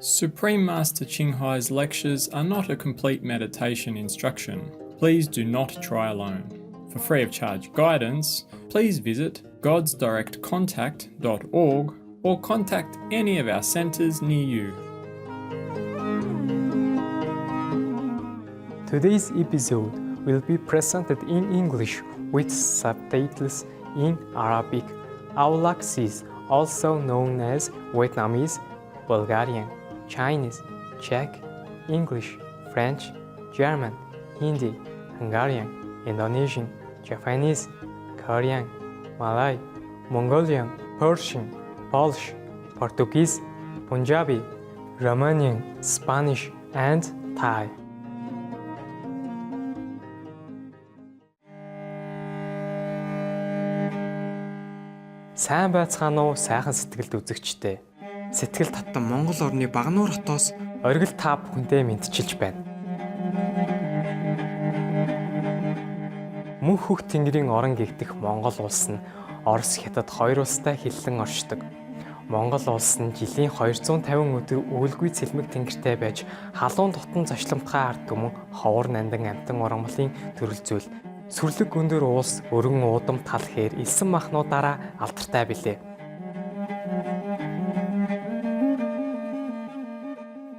Supreme Master Qinghai's lectures are not a complete meditation instruction. Please do not try alone. For free of charge guidance, please visit godsdirectcontact.org or contact any of our centres near you. Today's episode will be presented in English with subtitles in Arabic. Aulak is also known as Vietnamese, Bulgarian, Chinese, Czech, English, French, German, Hindi, Hungarian, Indonesian, Japanese, Korean, Malay, Mongolian, Persian, Polish, Portuguese, Punjabi, Romanian, Spanish, and Thai. Сайн байцгаана уу, сайхан сэтгэлд үзэгчтэй. Сэтгэл татсан Монгол орны Багнуур хотоос оргил та бүхэндээ мэдчилж байна. Мөнх хөх тэнгэрийн орон гэгдэх Монгол улс нь Орос, Хятад хоёр улстай хиллэн оршдог. Монгол улс нь жилийн 250 өдөр өвөлгүй цэлмэг тэнгэртэй байж халуун дотн зочломтгай ард түмэн ховор нандан амтан ургамлын төрөл зүйл сүрлэг өндөр уус өргөн уудам тал хээр элсэн махнуудаараа алдартай билээ.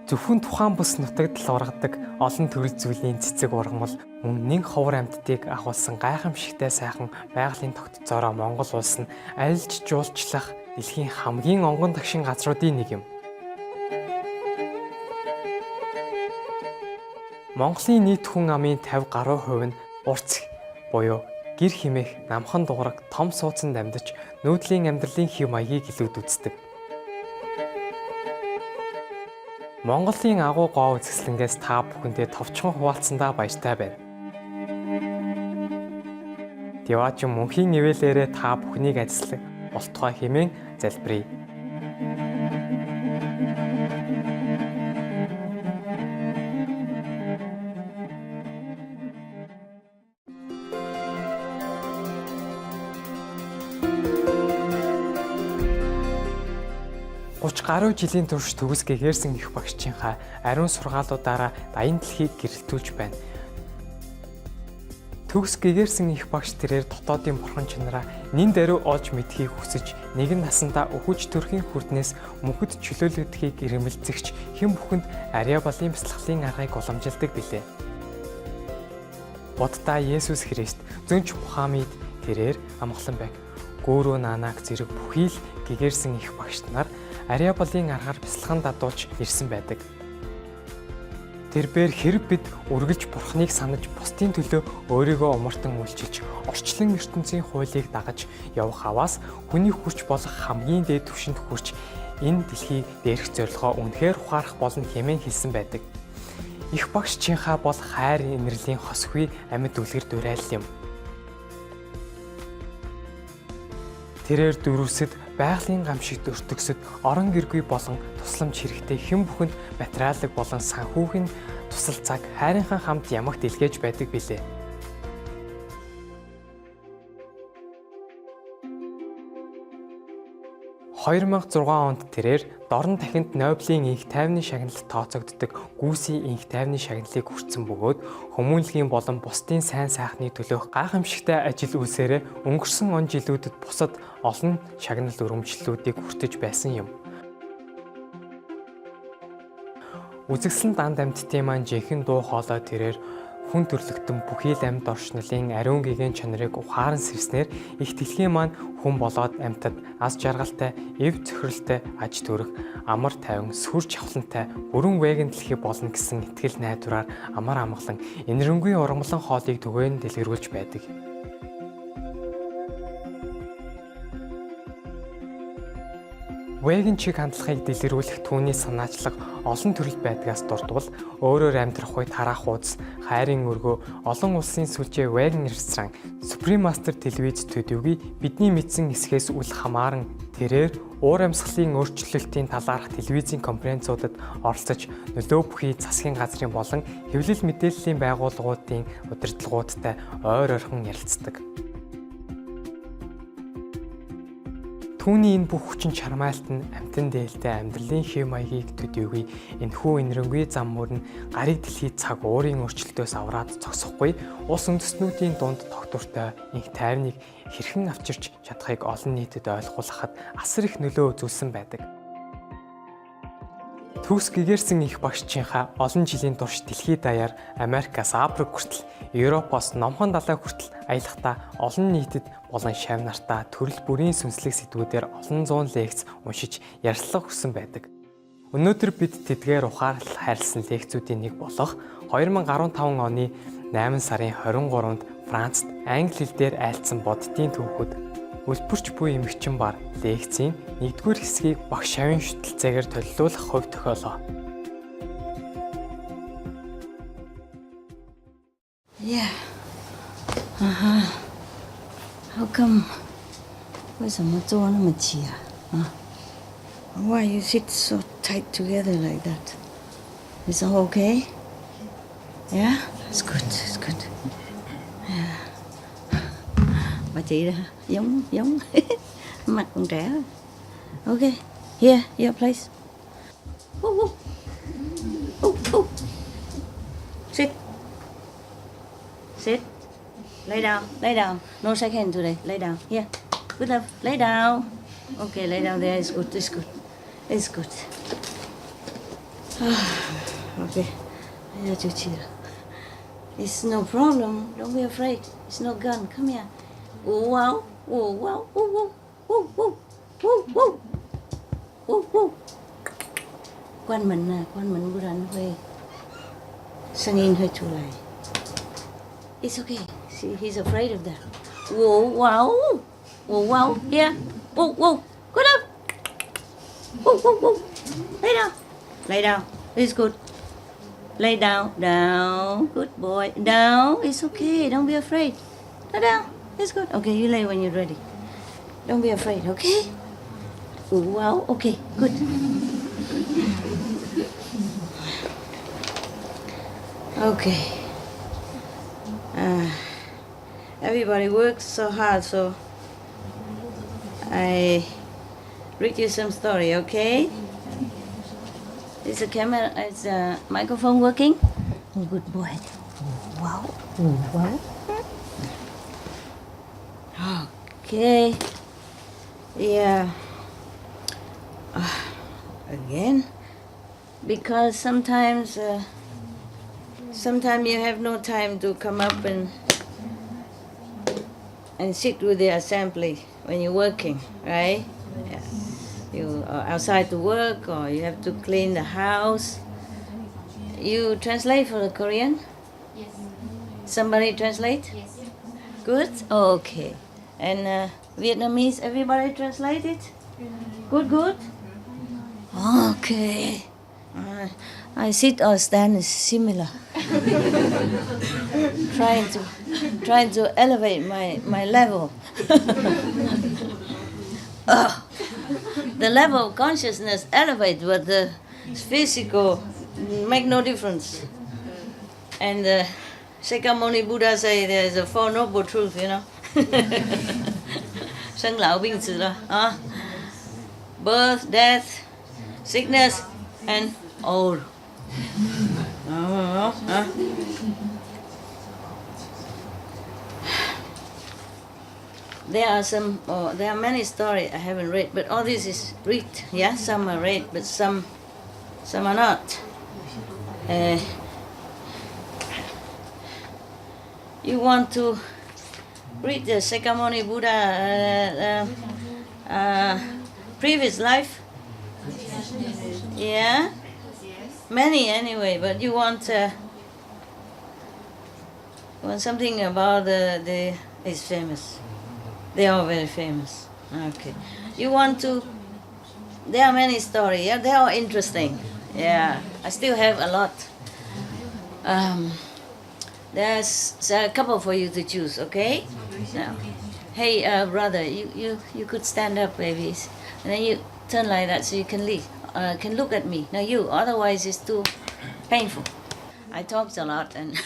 Зөвхөн тухайн бүс нутагт л ургадаг олон төрөл зүйлийн цэцэг ургамал мөн нэг ховор амьтдыг агуулсан гайхамшигтай сайхан байгалийн тогтцоороо Монгол улс нь альж жуулчлах дэлхийн хамгийн онгон тагшин газруудын нэг юм. Монголын нийт хүн амын 50% нь урц буюу гэр химээх, намхан дугараг, том суудсанд амьдарч нүүдлийн амьдралын хэв маягийг илүүд үздэг. Монголын агуу гоо үзэсгэлэнгээс та бүхэндээ товчхон хуваалцсандаа баяртай байна. Деваач мөнхийн ивэлээрээ та бүхнийг ажиллах болтугай хэмээн залбирая. Гаруй жилийн турш төгс гэгэрсэн их багшийнхаа ариун сургаалуудаараа дайны дэлхийг гэрэлтүүлж байна. Төгс гэгэрсэн их багш тэрээр дотоодын бурхан чанараа нин даруй олж мэдхийг хүсэж нэгэн насандаа өхөж төрхийн хүрднээс мөнхөд чөлөөлөгдөхийг ирэмэлцэгч хэн бүхэнд ариа балын бясалгалын аргыг уламжилдаг билээ. Будда Есүс Христ Зөнч Мухаммед тэрээр амгалан байг. Гүүрүү наанаг зэрэг бүхий л гэгэрсэн их багш нар ариа балын аргаар бясалган дадуулж ирсэн байдаг. Тэрээр хэрэг бид үргэлж бурхныг санаж бусдын төлөө өөрийгөө умартан үйлчилж орчлон ертөнцийн хуулийг дагаж явах аваас хүний хүч болох хамгийн дээд түвшинд хүрч энэ дэлхийг дээрх зорилгоо үнэхээр ухаарах болно хэмээн хэлсэн байдаг. Их багш Чинхаа бол хайр инэрлийн хосгүй амьд үлгэр дуурайлал юм. Тэрээр дөрвөсөд байгалийн гамшигт өртөгсөд орон гэргүй болон тусламж хэрэгтэй хэн бүхэнд материалыг болон санхүүгийн тусал цаг хайрынхан хамт ямагт илгээж байдаг билээ. (2006 онд тэрээр дорн тахинд Нобелийн инх тайвны шагналд тооцогддог гүйсийн инх тайвны шагналыг хүртсэн бөгөөд хүмүүнлэгийн болон бусдын сайн сайхны төлөөх гайхамшигтай ажил үйлсээрээ өнгөрсөн он жилүүдэд бусад олон шагнал өрөмжлөлүүдийг хүртэж байсан юм. Үзэгсэн данд амьтдын маань жинхэнэ дуу хоолой тэрээр хүн төрлөختөн бүхий л амьд оршнолын ариун гэгээн чанарыг ухаан сэрснээр их дэлхийн маань хүн болоод амьтад аз жаргалтай, эв цохиролтой, аж төрөх, амар тайван, сүр чавлантай, бүрэн веган дэлхий болно гэсэн итгэл найдвараар амар амгалан энэрэнгүй ургамлан хоолыг түгээн дэлгэрүүлж байдаг. Веган чиг хандлагыг дэлгэрүүлэх түүний санаачлаг олон төрөл байдгаас дурдвал өөрөөр амьдрах үед тараах уудас, хайрын өргөө, олон улсын сүлжээ веган ресторан, Supreme Master телевиз студиогийн бидний мэдсэн хэсгээс үл хамааран тэрээр уур амьсгалын өөрчлөлтийн талаарх телевизийн конференцуудад оролцож нөлөө бүхий засгийн газрын болон хэвлэл мэдээллийн байгууллагуудын удирдлагуудтай ойр орхон ярилцдаг. Түүний энэ бүх хүчин чармайлт нь амтан дээлтэй амьдралын хэв маягийг төдийгүй энэхүү инэрэнгүй зам мөр нь гариг дэлхийд цаг уурын өрчлөлтөөс авраад зогсохгүй улс үндэстнүүдийн дунд тогтвортой инх тайвныг хэрхэн авчирч чадахыг олон нийтэд ойлгуулахад асар их нөлөө үзүүлсэн байдаг. Төгс гэгэрсэн их багшчийнхаа олон жилийн турш дэлхийд даяар Америкаас Африк хүртэл, Европоос Номхон далай хүртэл аялахдаа олон нийтэд болон шав нартаа төрөл бүрийн сүнслэг сэдвүүдээр олон зуун лекц уншиж ярилцлага өгсөн байдаг. Өнөөдөр бид тэдгээр ухаарлал хайрлсан лекцүүдийн нэг болох 2015 оны 8 сарын 23-нд Францад англи хэл дээр айлцсан бодитын түүхүүд Үлбэрч буй эмэгчин бар лекцийн 1-р хэсгийг багш шавын шүтэлцээгээр төлөвлөх хувь тохиолоо. Yeah. How come? 为什么坐那么挤啊？ Why you sit so tight together like that? Is all okay? Yeah, it's good. It's good. Yeah. Bà chị đó giống mặt con trẻ. Okay, here, your place. Sit. Sit. Lay down. Lay down. No shake hand today. Lay down. Here. Good enough. Lay down. Okay, lay down there. It's good. It's good. It's good. Okay. It's no problem. Don't be afraid. It's no gun. Come here. Oh wow. Oh wow. Oh wow. Oh wow. Oh wow. Oh wow. Quan mình của rắn hơi sang in hơi chua lại. It's okay. See, he's afraid of that. Whoa, wow. Whoa, wow. Here. Whoa, whoa. Good up. Whoa, whoa, whoa. Lay down. Lay down. It's good. Lay down. Down. Good boy. Down. It's okay. Don't be afraid. Lay down. It's good. Okay, you lay when you're ready. Don't be afraid, okay? Wow. Okay, good. Okay. Everybody works so hard, so I read you some story, okay? Is the camera, is the microphone working? Oh, good boy. Wow. Wow. Okay. Yeah. Again, because sometimes you have no time to come up and sit with the assembly when you're working, right? Yeah. You are outside to work or you have to clean the house. You translate for the Korean? Yes. Somebody translate? Yes. Good? Okay. And Vietnamese, everybody translate it? Good, good? Okay. I sit or stand is similar. trying to elevate my level. The level of consciousness elevate, but the physical make no difference. And Shakyamuni Buddha say there is a Four Noble Truth, you know. Sinh lão bệnh tử đó. Birth, death, sickness, and old. There are many stories I haven't read, but all this is read. Yeah, some are read, but some are not. You want to read the Shakyamuni Buddha previous life? Yeah? Many anyway, but you want something about it's famous. They are very famous. Okay. You want to, there are many stories, yeah? They are interesting. Yeah, I still have a lot. There's a couple for you to choose, okay? Now, hey, brother, you could stand up, babies, and then you turn like that so you can leave. Can look at me. Now you, otherwise it's too painful. I talked a lot, and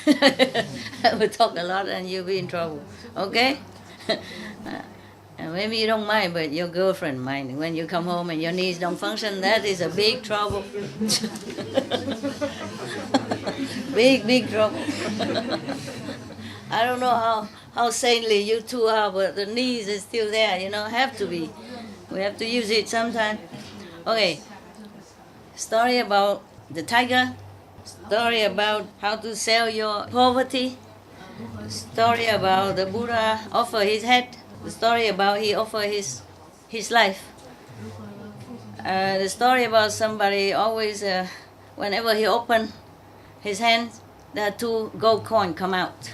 I will talk a lot, and you'll be in trouble. Okay? Maybe you don't mind, but your girlfriend mind. When you come home and your knees don't function, that is a big trouble. big trouble. I don't know how saintly you two are, but the knees is still there, have to be. We have to use it sometime. Okay, story about the tiger, story about how to sell your poverty, story about the Buddha offer his head, the story about he offer his life, the story about somebody always, whenever he open his hands, there are 2 gold coins come out.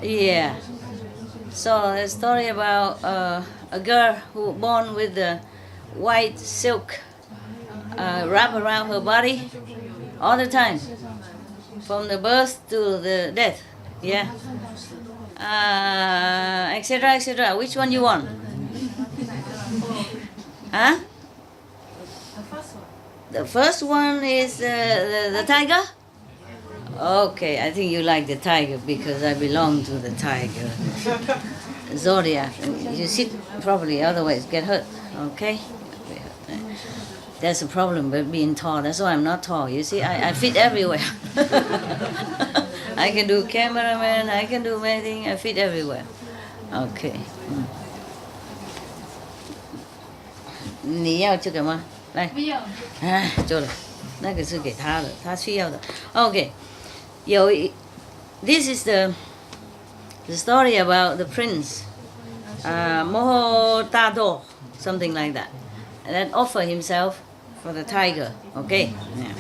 Yeah. So the story about a girl who born with the white silk wrap around her body all the time, from the birth to the death. Yeah. Etc. etc. Which one you want? Huh? The first one is the tiger. Okay, I think you like the tiger because I belong to the tiger zodiac. You sit properly, otherwise get hurt. Okay. That's a problem with being tall. That's why I'm not tall. You see, I fit everywhere. I can do cameraman, I can do many things, I fit everywhere. Okay. 你要这个吗？来。不要。做了，那个是给他的，他需要的。Okay. This is the story about the prince, Moho something like that, and that offer himself for the tiger. Okay. Yeah.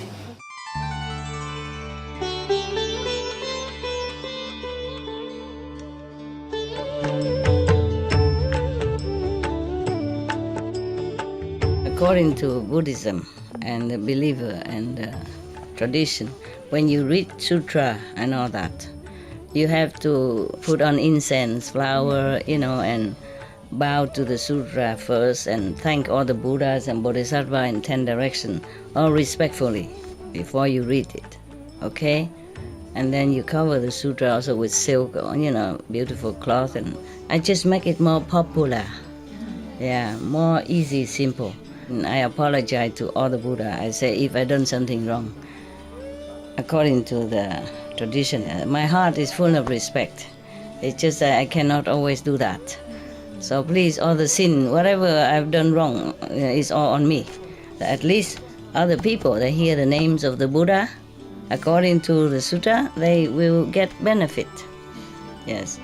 According to Buddhism and the believer and tradition, when you read sutra and all that, you have to put on incense, flower, and bow to the sutra first and thank all the Buddhas and Bodhisattva in 10 directions, all respectfully, before you read it, okay? And then you cover the sutra also with silk or, beautiful cloth, and I just make it more popular. Yeah, more easy, simple. And I apologize to all the Buddha. I say if I done something wrong. According to the tradition, my heart is full of respect. It's just that I cannot always do that. So please, all the sin, whatever I've done wrong, is all on me. At least other people, they hear the names of the Buddha, according to the sutta, they will get benefit. Yes.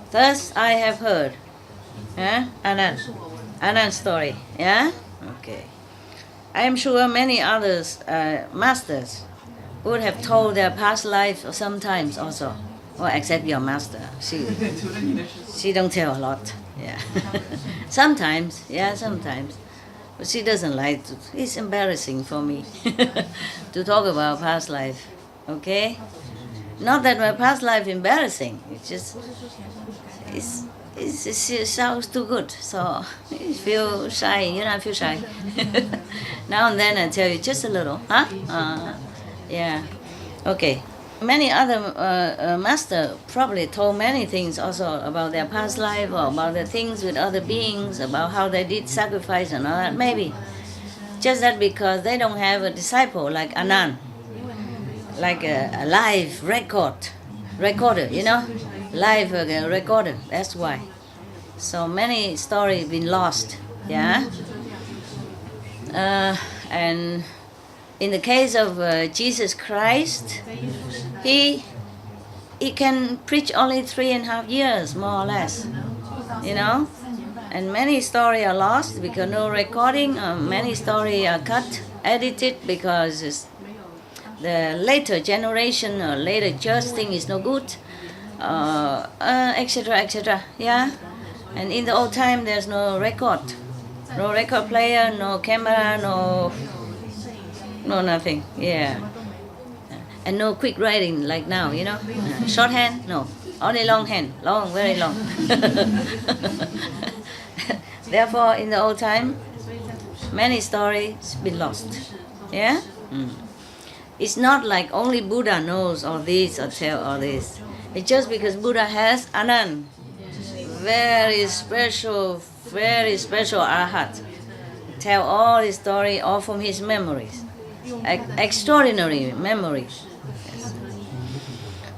Thus I have heard. Anand story. Yeah? Okay. I am sure many others, masters, would have told their past life sometimes also. Well, except your master. She don't tell a lot. Yeah. Sometimes. But she doesn't like to. It's embarrassing for me to talk about past life. Okay? Not that my past life embarrassing. It's just it sounds too good, so you feel shy. I feel shy. Now and then I tell you just a little, yeah. Okay. Many other masters probably told many things also about their past life or about the things with other beings, about how they did sacrifice and all that. Maybe just that because they don't have a disciple like Anand, like a live recorder, live recorder. That's why. So many stories been lost, yeah. And in the case of Jesus Christ, he can preach only 3.5 years, more or less, And many stories are lost because no recording. Many stories are cut, edited because the later generation or later church thing is no good, etc., etc. Yeah. And in the old time, there's no record player, no camera, no nothing. Yeah. And no quick writing like now, Shorthand, no. Only longhand, very long. Therefore, in the old time, many stories been lost. Yeah? It's not like only Buddha knows all this or tell all this. It's just because Buddha has Anand, very special arhat, tell all his story all from his memories, extraordinary memories. Yes.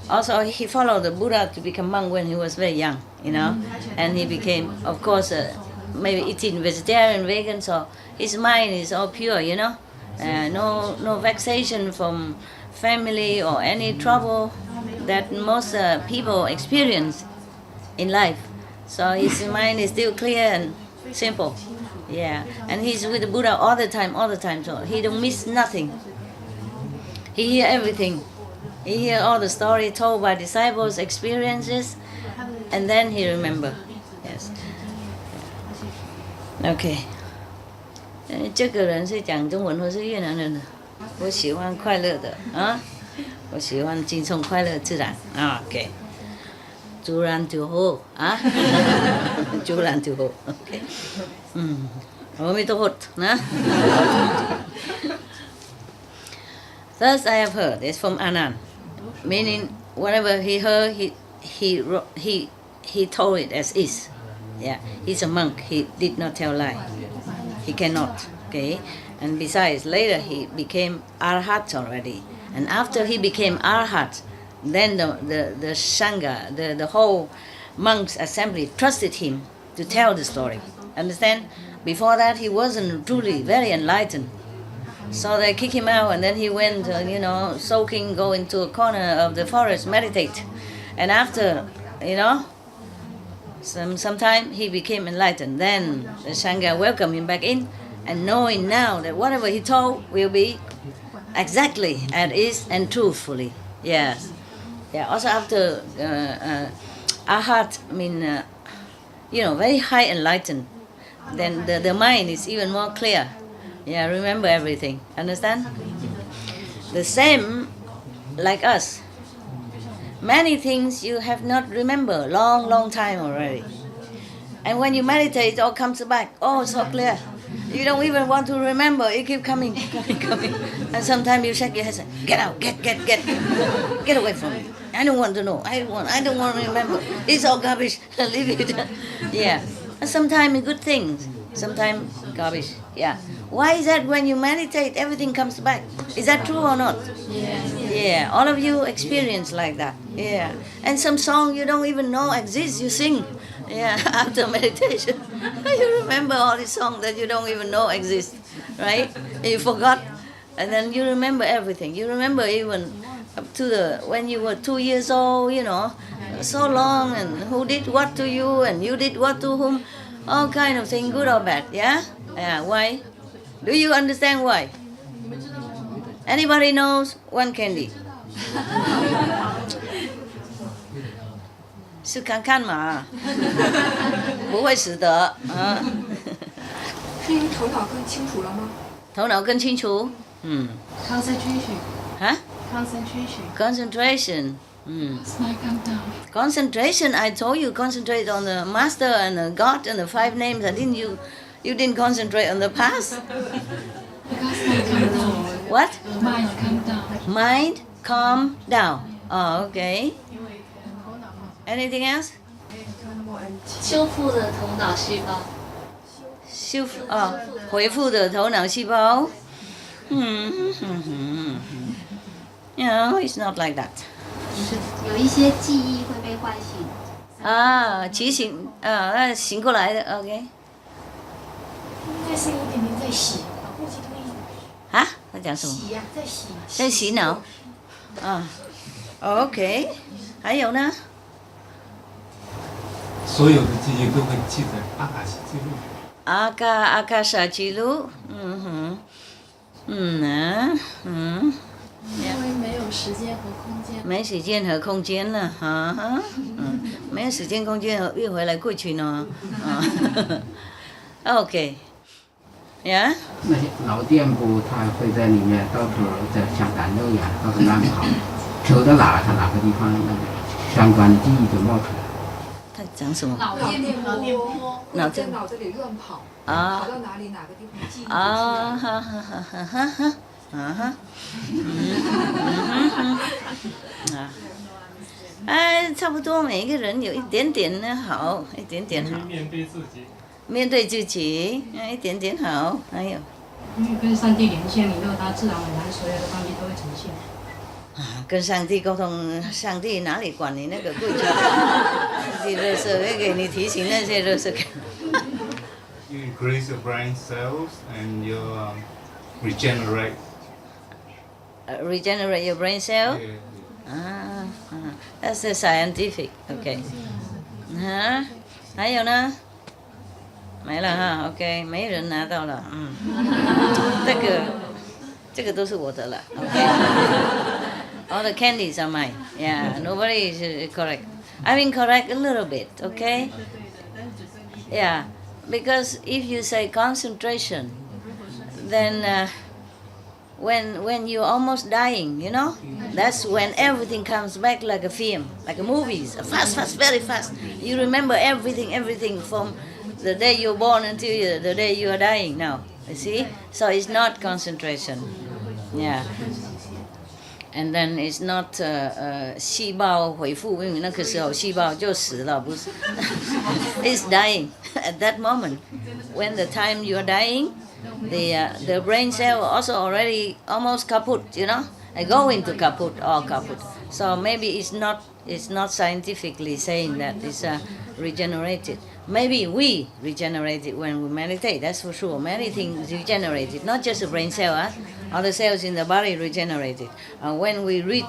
Also, he followed the Buddha to become monk when he was very young, and he became, of course, maybe eating vegetarian, vegan, so his mind is all pure, no vexation from family or any trouble that most people experience in life. So his mind is still clear and simple. Yeah, and he's with the Buddha all the time, so he don't miss nothing. He hear everything. He hear all the story told by disciples' experiences, and then he remember. Yes. Okay. 这个人是讲中文或是越南人的？我喜欢快乐的啊，我喜欢轻松快乐自然啊。OK， 自然就好啊，自然就好。OK， 阿弥陀佛นะ。Thus I have heard. It's from Anand, meaning whatever he heard, he told it as is. Yeah, he's a monk. He did not tell lie. He cannot. Okay, and besides, later he became arhat already. And after he became arhat, then the sangha, the whole monks assembly trusted him to tell the story. Understand? Before that, he wasn't truly very enlightened. So they kicked him out, and then he went, soaking, go into a corner of the forest, meditate. And after, some time he became enlightened. Then the Sangha welcomed him back in, and knowing now that whatever he told will be exactly as is and truthfully. Yes. Yeah. Also after Arhat, very high enlightened, then the mind is even more clear. Yeah, remember everything. Understand? The same like us. Many things you have not remember long time already. And when you meditate, it all comes back. Oh, so clear. You don't even want to remember. It keeps coming. And sometimes you shake your head and say, get out, get away from me. I don't want to know. I don't want to remember. It's all garbage. Leave it. Yeah. And sometimes good things. Sometimes garbage. Yeah. Why is that when you meditate, everything comes back? Is that true or not? Yeah. All of you experience like that. Yeah. And some song you don't even know exists, you sing. Yeah. After meditation, you remember all the songs that you don't even know exist, right? You forgot, and then you remember everything. You remember even up to when you were 2 years old. So long, and who did what to you, and you did what to whom. All kind of thing, good or bad, yeah? Yeah, why? Do you understand why? Anybody knows one candy? 是看看嘛，不会死的啊。是因为头脑更清楚了吗？头脑更清楚？Concentration. 啊 Concentration. Concentration. Concentration, I told you, concentrate on the master and the God and the 5 names. I didn't you didn't concentrate on the past? What? Mind calm down. Mind calm down. Oh, okay. Anything else? 修复的头脑细胞。恢复的头脑细胞。No, it's not like that. 有一些记忆会被唤醒。提醒醒过来的 ，OK。应该是有点点在洗，呼吸同意。啊？在讲什么？洗呀，在洗。在洗脑。OK。还有呢？所有的记忆都会记在阿卡西记录。阿卡莎记录。因为没有时间和空间。没时间和空间了，没有时间空间运回来过去呢，OK， 呀。那些脑电波它会在里面到处在像弹漏一样到处乱跑，走到哪它哪个地方那个相关的记忆就冒出来。他讲什么？脑电波会在脑子里乱跑，跑到哪里哪个地方记忆不起来。Uh-huh. Ah, 差不多每个人有一点点呢好，一点点好。面对自己。面对自己，一点点好。还有因为跟上帝连线以后，他自然而然所有的东西都会呈现。跟上帝沟通，上帝哪里管你那个过去的？这垃圾会给你提醒那些垃圾。You increase your brain cells and you regenerate. Regenerate your brain cell. Yeah. That's the scientific. Okay. 还有呢？没了哈 ，OK， 没人拿到了，这个都是我的了 ，OK。All the candies are mine. Yeah, nobody is correct. I mean correct a little bit, okay? Yeah, because if you say concentration, then when you're almost dying, you know, that's when everything comes back like a film, like a movies, fast, very fast. You remember everything from the day you're born until the day you are dying now. You see? So it's not concentration. Yeah. And then it's not 细胞恢复，因为那个时候细胞就死了，不是？It's dying at that moment. When the time you're dying, the brain cell also already almost kaput, you know, I go into kaput or kaput. So maybe it's not scientifically saying that it's regenerated. Maybe we regenerate it when we meditate, that's for sure. Many things regenerated, not just the brain cell, other cells in the body regenerated. When we read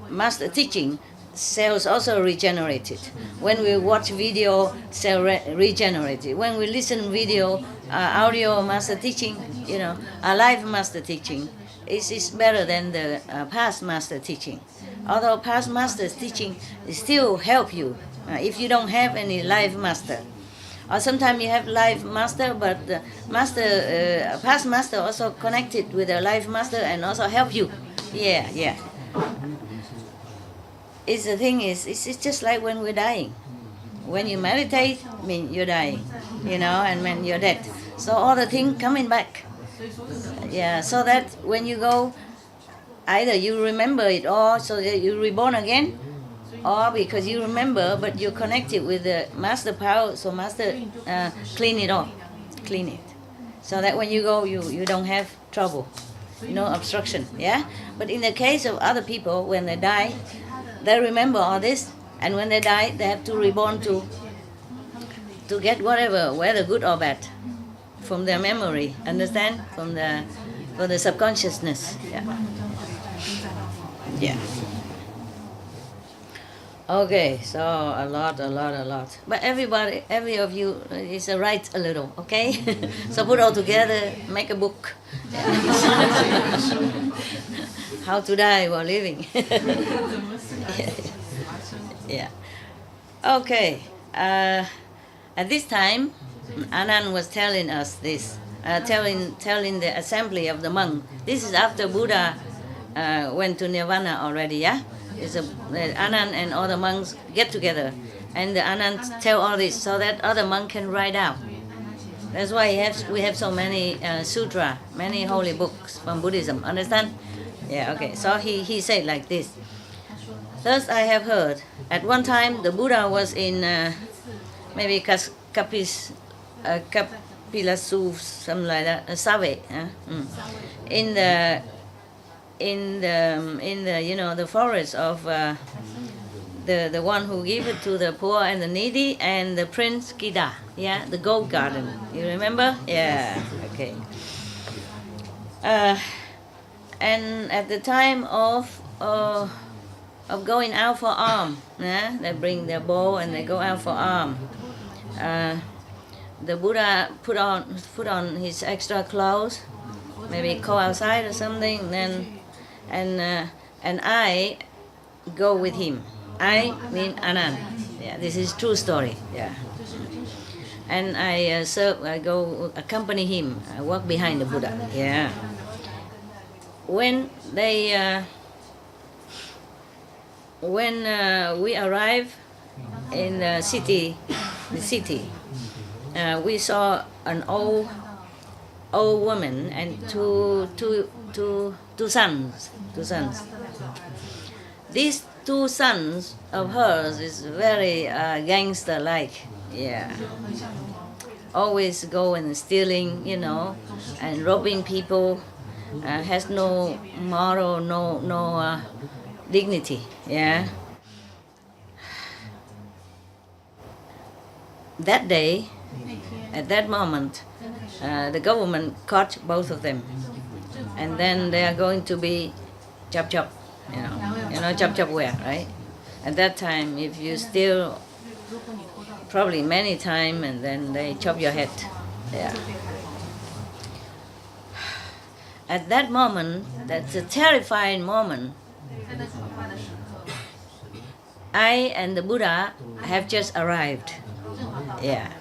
master teaching, cells also regenerated. When we watch video, cell regenerated. When we listen video, audio master teaching, you know, live master teaching, is better than the past master teaching. Although past master's teaching still help you if you don't have any live master. Or sometimes you have live master, but the past master also connected with the live master and also help you. Yeah. It's the thing is, it's just like when we're dying. When you meditate, I mean you're dying, you know, and when you're dead. So all the things coming back. Yeah, so that when you go, either you remember it or so that you're reborn again, or because you remember but you're connected with the master power, so master clean it off, clean it. So that when you go, you don't have trouble, no obstruction, yeah? But in the case of other people, when they die, they remember all this, and when they die, they have to reborn to get whatever, whether good or bad, from their memory, understand? From the subconsciousness, yeah. Okay, so a lot. But every of you is write a little, okay? So put all together, make a book. How to die while living. Yeah. Okay. At this time, Anand was telling us this, telling the assembly of the monk. This is after Buddha went to Nirvana already, yeah? Anand and other monks get together, and the Anand tell all this so that other monk can write out. That's why we have so many sutra, many holy books from Buddhism. Understand? Yeah. Okay. So he said like this. Thus I have heard. At one time the Buddha was in maybe Kapilasu, something like that, Save, in the you know, the forest of the one who gave it to the poor and the needy, and the Prince Kida, yeah, the gold garden. You remember? Yeah. Okay. And at the time of going out for arm, yeah, they bring their bow and they go out for arm. The Buddha put on his extra clothes, maybe go outside or something, then and I go with him. I mean Anand. Yeah, this is true story. Yeah. And I go accompany him. I walk behind the Buddha. Yeah. When we arrive in the city, we saw an old old woman and two sons. These two sons of hers is very gangster-like, yeah. Always go and stealing, and robbing people. Has no moral, no dignity, yeah. That day, at that moment, the government caught both of them, and then they are going to be chop, chop where, right? At that time, if you steal, probably many times, and then they chop your head, yeah. At that moment, that's a terrifying moment. I and the Buddha have just arrived. Yeah,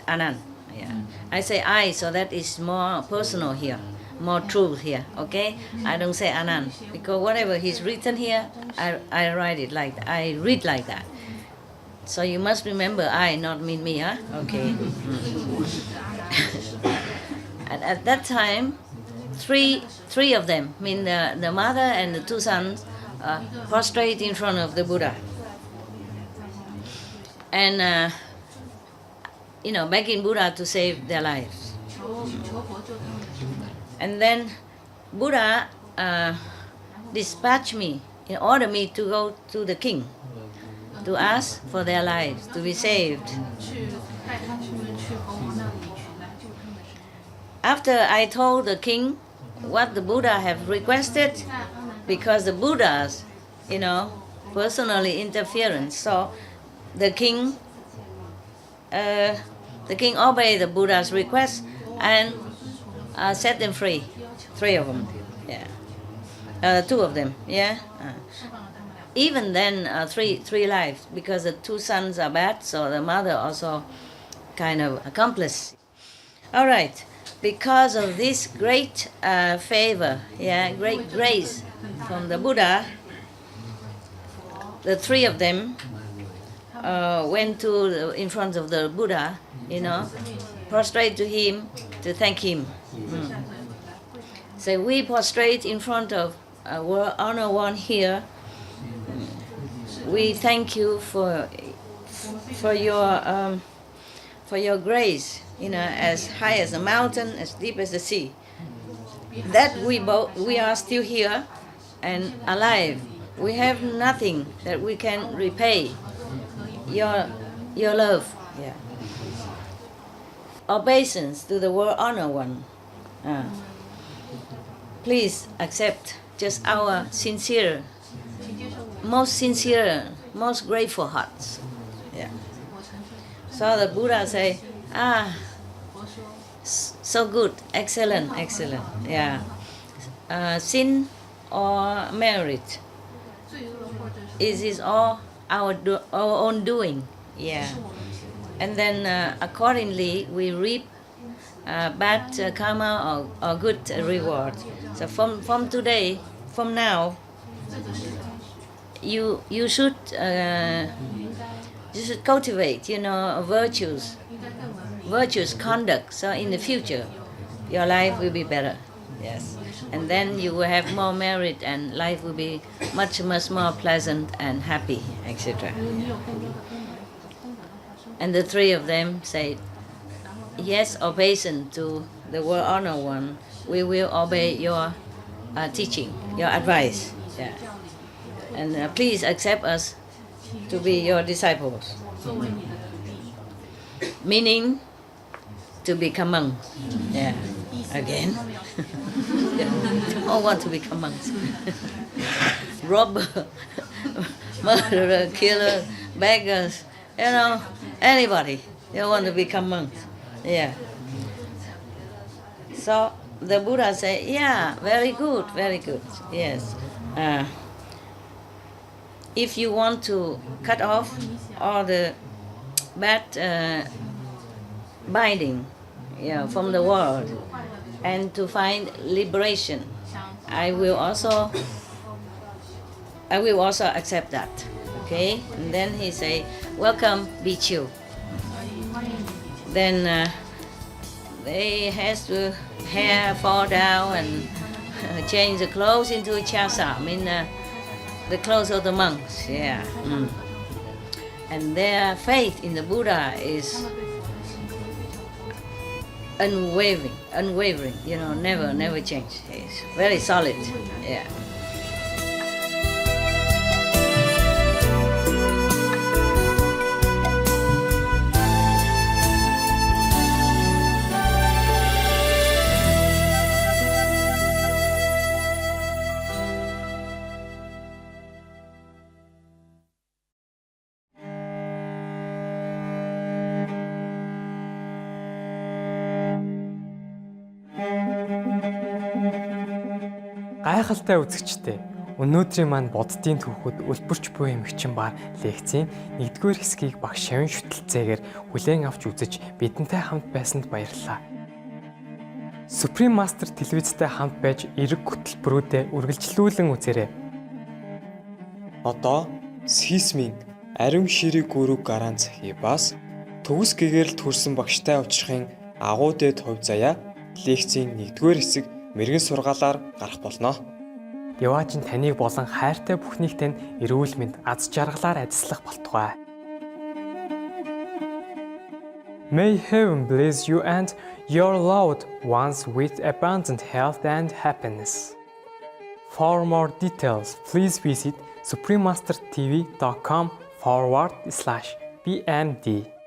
Anand. Yeah, I say I, so that is more personal here, more truth here. Okay, I don't say Anand because whatever he's written here, I write it like that. I read like that. So you must remember I, not me, huh? Okay. And at that time, three of them, I mean the mother and the two sons, prostrate in front of the Buddha. And begging Buddha to save their lives. And then Buddha dispatched me, ordered me to go to the king to ask for their lives to be saved. After I told the king what the Buddha have requested, because the Buddha's, personally interference, so the king obeyed the Buddha's request and set them free. 3 of them, yeah. 2 of them, yeah. Even then, 3 lives, because the 2 sons are bad, so the mother also kind of accomplice. All right, because of this great favor, great grace from the Buddha, the 3 of them went in front of the Buddha, prostrate to him to thank him. So we prostrate in front of our Honor One here. We thank you for your grace, as high as the mountain, as deep as the sea. That we are still here and alive. We have nothing that we can repay your love. Yeah. Obeisance to the World Honor One. Please accept just our sincere, most grateful hearts. Yeah. So the Buddha say, so good, excellent. Yeah. Sin or merit? It is all our own doing. Yeah. And then accordingly we reap bad karma or good reward. So from today, from now, you should cultivate, virtuous conduct. So in the future, your life will be better. Yes, and then you will have more merit, and life will be much more pleasant and happy, etc. And the 3 of them said, yes, obeisance to the World Honor One. We will obey your teaching, your advice. Yeah. And please accept us to be your disciples. Meaning to become monks. Yeah. Again. All want to become monks. Robber, murderer, killer, beggars, anybody. They want to become monks. Yeah. So the Buddha said, yeah, very good. Yes. If you want to cut off all the bad binding from the world and to find liberation, I will also accept that. Okay? And then he say, welcome, Bhikkhu. Then They has to hair fall down and change the clothes into chasa. I mean, the clothes of the monks. Yeah. And their faith in the Buddha is unwavering. You know, never change. It's very solid. Yeah. Гайхалтай үзэгчтэй. Өнөөдрийн маань боддын түүхэд Үлбэрч буй эмэгчин бар лекцийн 1-р хэсгийг багш Шавин шүтэлцээгээр хүлээн авч үзэж бидэнтэй хамт байсанд баярлалаа. Supreme Master телевизтэй хамт байж эрэг хөтөлбөрүүдэд үргэлжлүүлэн үзээрэй. Одоо схисмийн ариун ширийг гүрэг гараан цахибаас төгс гэгэрэл төрсэн багштай уулзахын агуу дэд хувь заяа лекцийн 1-р хэсэг мэрэгэн сургаалаар гарах болно. Яваачин таныг болон хайртай бүхнийг тань эрүүл мэнд аз жаргалаар ажиллах болтугай. May heaven bless you and your loved ones with abundant health and happiness. For more details, please visit suprememastertv.com/BMD.